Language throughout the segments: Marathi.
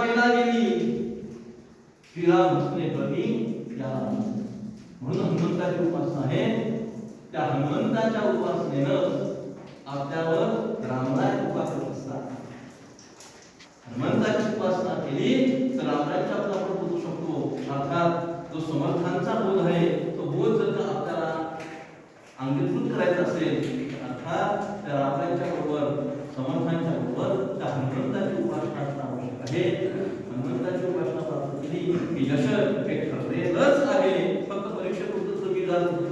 वेला गेली श्रीराम हसने प्रती याला. म्हणून हनुमंताची उपासना आहे. त्या हनुमंताच्या उपासनेनं आपल्यावर रामराय कृपा करत असतात. हनुमंताची उपासना केली तर रामरायच्या आपण बोलू शकतो. अर्थात जो समर्थांचा बोध आहे तो बोध जर का आपल्याला अंगीकृत करायचा असेल अर्थात त्या रामरायच्या बरोबर समर्थांच्या बरोबर त्या हनुमंताची उपासना असणं आवश्यक आहे. हनुमंताची उपासना प्राप्त केली की यश हे ठरलेलंच आहे. फक्त परीक्षेपुरतं मी जाणतो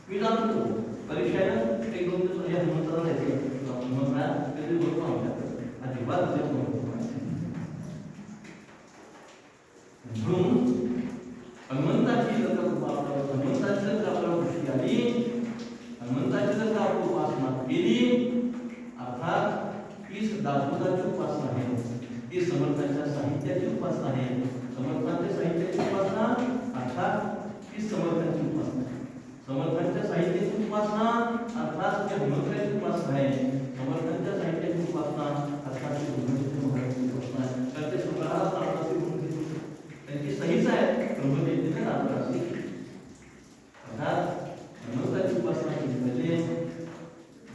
मी जाणतो परीक्षेनं एक दोन दिवस या हनुमंताला द्यायचं हनुमंता कधी बोलतो आमच्याकडे अजिबात देत नव्हतो. म्हणून हनुमंताची जर हनुमंताची जर आपल्याला गोष्टी आली हनुमंताची जर आपण उपासना केली अर्थात ती दासबोधाची उपासना आहे. ती समर्थांच्या साहित्याची उपासना आहे. समर्थांच्या साहित्याची उपासना अर्थात ती समर्थांची उपासना आहे. समर्थांच्या साहित्याची उपासना अर्थात ती हनुमंताची उपासना आहे. समर्थांच्या साहित्याची उपासना अर्थात ती हनुमंताची उपासना आहे. तर ते स्वतः रामदासी म्हणून त्यांची सहीच आहे ब्रह्मदेवजीने रामदासी. अर्थात हनुमंताची उपासना केली पाहिजे.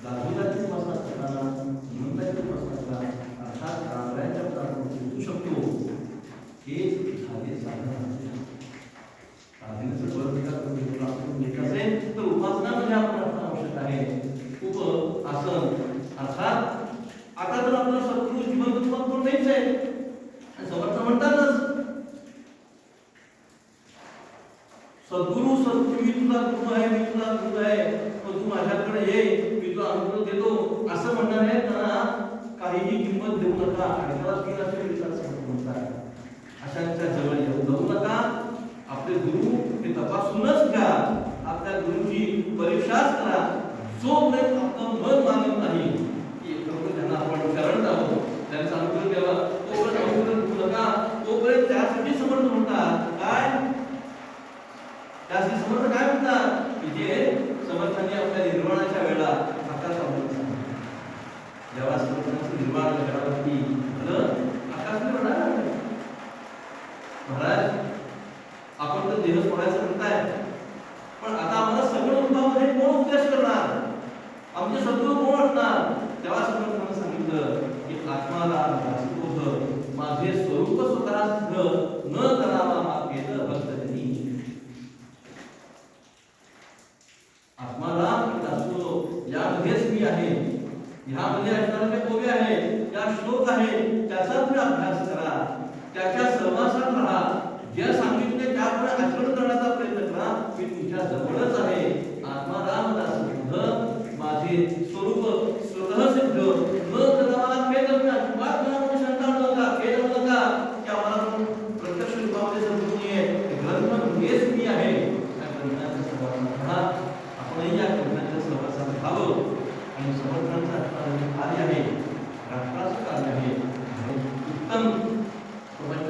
दासबोधाची उपासना करताना हनुमंताची उपासना करा. अर्थात रामरायांच्या पदार्थ पोहोचू शकतो हे झाले साधन. साधनेचं बरोबर करून घेत असेल तर उपासनामध्ये आपण असणं आवश्यक आहे. उप आसन अर्थात आता तर आपला शत्रू जिवंत रूपात कोण नाहीच आहे आणि समर्थ म्हणतातच सद्गुरु सद्गुरु मी तुला गुरु आहे मी तुला गुरु आहे पण तू माझ्याकडे ये मी तुला अनुभव देतो असं म्हणणार आहे. त्यांना काहीही किंमत देऊ नका आणि त्याला तीन असे विचार म्हणतात. अशांच्या जवळ जाऊ नका. आपले गुरु हे तपासूनच घ्या. आपल्या गुरुची परीक्षाच करा. जोपर्यंत आपलं मन मानत नाही की त्यांना आपण शरण जावं त्यांचा अनुभव घ्यावा तोपर्यंत अनुग्रह घेऊ नका. तोपर्यंत त्यासाठी समर्थ म्हणतात काय त्यासाठी समर्थ काय म्हणतात की जे समर्थांनी आपल्या निर्वाणाच्या वेळा आकाश जेव्हा समर्थांचं निर्वाण घडावरती आकाश महाराज आपण तर देह सोडायचं म्हणताय पण आता आम्हाला सगळं रूपामध्ये कोण उपदेश करणार आमचे सद्गुरू कोण असणार. तेव्हा समर्थांनी सांगितलं की आत्माला दासबोध माझे स्वरूप स्वतः सिद्ध न करावा हा भेद भक्तजनी. आत्माला दासबोध यामध्येच मी आहे. ह्यामध्ये असणारे कोवे आहे या श्लोक आहे त्याचा तुम्ही अभ्यास करा. त्याच्या सहवासात राहा. जे सांगितले त्यापुढे आचरण करण्याचा प्रयत्न करा. मी तुमच्या जवळच आहे. आत्माराम दासबोध माझे स्वरूप स्वतः सिद्ध न करावा भेद तुम्ही अजिबात मनामध्ये शंका नका भेद नका की आम्हाला प्रत्यक्ष रूपामध्ये समजून ये ग्रंथ म्हणजेच मी आहे. त्या ग्रंथाच्या सहवासात राहा. आपणही या ग्रंथाच्या सहवासात राहावं आणि समर्थांचा कार्य आहे राष्ट्राचं कार्य आहे उत्तम प्रपंच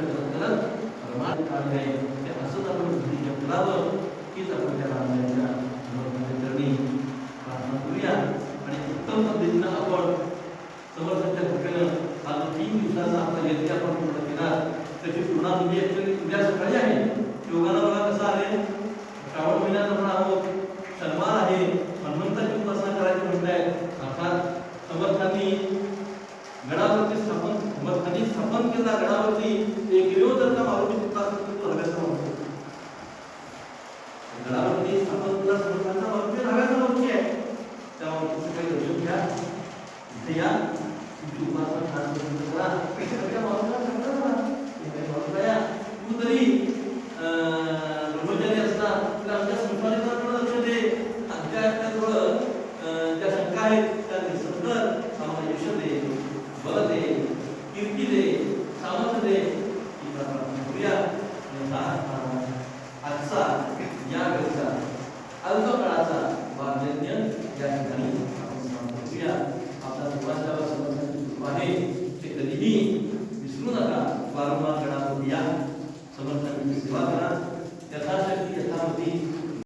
कार्य आहे ते असंच आपण बुद्धीने करावं हीच आपण त्या रामायणाच्या समर्थांनी प्रार्थना करूया आणि उत्तम पद्धतीनं आपण समर्थांच्या कृपेनं हा जो 3 दिवसाचा आपला यज्ञ आपण पूर्ण केला त्याची पूर्ण म्हणजे उद्या सकाळी आहे. योगाला बघा कसं आहे श्रावण महिन्यात आपण आहोत. शनिवार आहे. हनुमंताची उपासना करायची म्हणताय. अर्थात समर्थांनी गडावरती स्थापन केला. गडावरती एक गिरिव जर का मारुती तो हव्याचा मारुती गडावरती स्थापन केला. समर्थांचा मारुती हव्याचा मारुती आहे. त्या मारुतीचं काही दर्शन घ्या. इथे या तुमची उपासना छान करा. सगळ्या मारुतीला सांगा तू तरी ब्रह्मचारी असता तुला आमच्या संसारिकांकडे लक्ष दे. आमच्या थोडं ज्या शंका आहेत